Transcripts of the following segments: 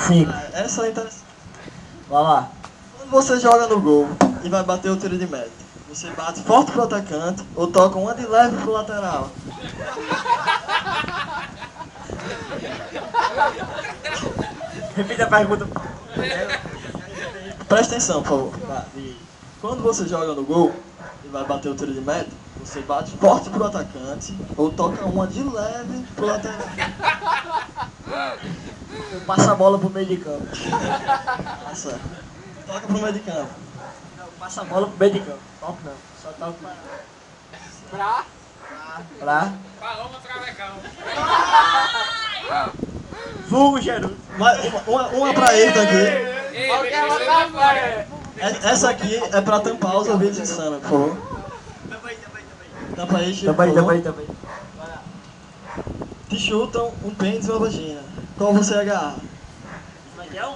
5. Essa é interessante. Vai lá. Quando você joga no gol e vai bater o tiro de meta, você bate forte pro atacante ou toca uma de leve pro lateral? Repita a pergunta. Presta atenção, por favor. Tá, diga aí. Quando você joga no gol e vai bater o tiro de meta, você bate forte pro atacante ou toca uma de leve pro lateral? Eu passo a bola pro meio de campo. Nossa, toca pro meio de campo. Não, passa a bola pro meio de campo. Toco não. Só toco Pra pra Paloma Travecão. vulgo Geru. Uma pra ele daqui. Ei, Qualquer uma tá fora. Essa aqui é pra tampar os ouvidos de Sana, por favor. Tampa aí, Chico, por favor. Também. Te chutam um pênis e uma vagina. Qual você agarra? Como é que é?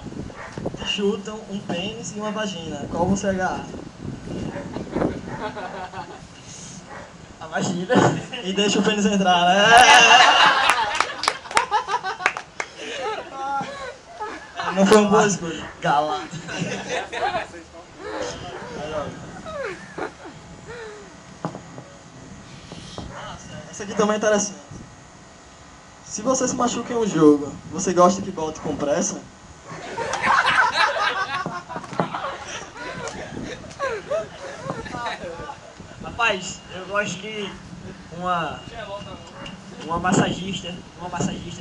Te chutam um pênis e uma vagina. Qual você agarra? A vagina. E deixa o pênis entrar, né? Não foi uma boa escolha. Galado. Essa aqui também é interessante. Se você se machuca em um jogo, você gosta que volte com pressa? Rapaz, eu gosto que uma massagista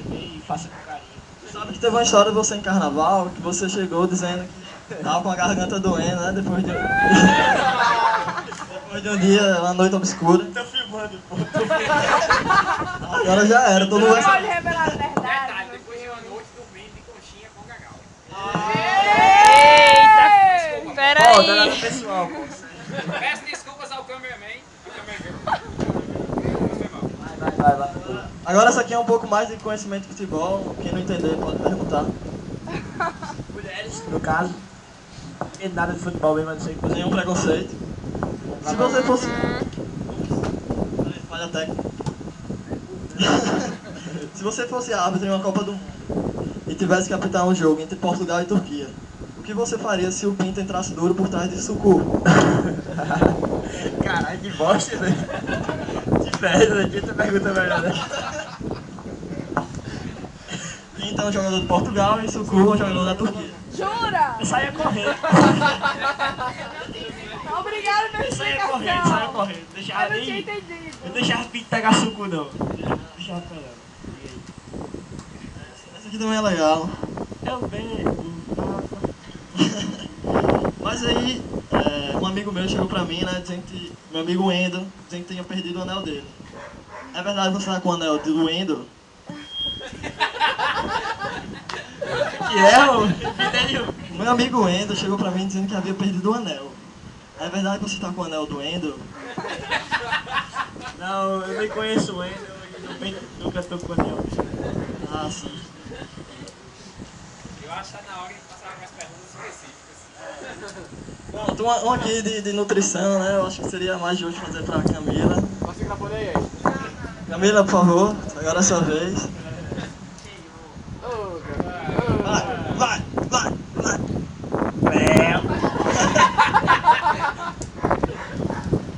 vem e faça com carinho. Sabe que teve uma história de você em carnaval, que você chegou dizendo que tava com a garganta doendo, né? Depois de um dia, uma noite obscura. Tô filmando, pô. Agora já era, todo mundo vai Pode saber. revelar a Detalhe, verdade. depois de uma noite dormindo de conchinha com Gagal. Eita! Pô, tá no pessoal, pô. Peço desculpas ao cameraman. Vai. Agora essa aqui é um pouco mais de conhecimento de futebol. Quem não entender pode perguntar. Mulheres, no caso. Não entendo nada de futebol mesmo, mas não sei que Nenhum preconceito. Se você fosse... Falha técnica. Se você fosse árbitro em uma Copa do Mundo e tivesse que apitar um jogo entre Portugal e Turquia, o que você faria se o pinto entrasse duro por trás de suco? Caralho, que bosta, né? De merda, aqui tu pergunta melhor, né? Pinto é um jogador de Portugal e suco é um jogador da Turquia. Jura? Eu saia correndo. Obrigada pela Eu saia explicação. correndo. Deixava Eu não tinha nem... entendido. Eu deixava o pinto pegar suco, não. Deixava pegar. Essa aqui também é legal. Eu bem. Mas aí, um amigo meu chegou pra mim, né, dizendo que, meu amigo Endo, dizendo que tinha perdido o anel dele. É verdade que você tá com o anel do Endo? Que é, mano? Entendeu? Meu amigo Endo chegou pra mim dizendo que havia perdido o anel. É verdade que você tá com o anel do Endo? Não, eu nem conheço o Endo, eu nunca tô com anel. Ah, sim. Eu acho que tá na hora de passar algumas perguntas específicas. Pronto, uma aqui de nutrição, né, eu acho que seria mais justo fazer pra Camila. Você gravou aí? Camila, por favor, agora é a sua vez. Vai!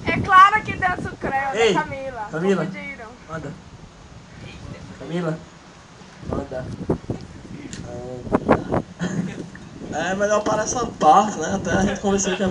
É claro que dança o creu, Ei, da Camila. Camila. Confundiram. Manda. Camila. Manda. É melhor parar essa parte, né, até a gente conversar com a Camila.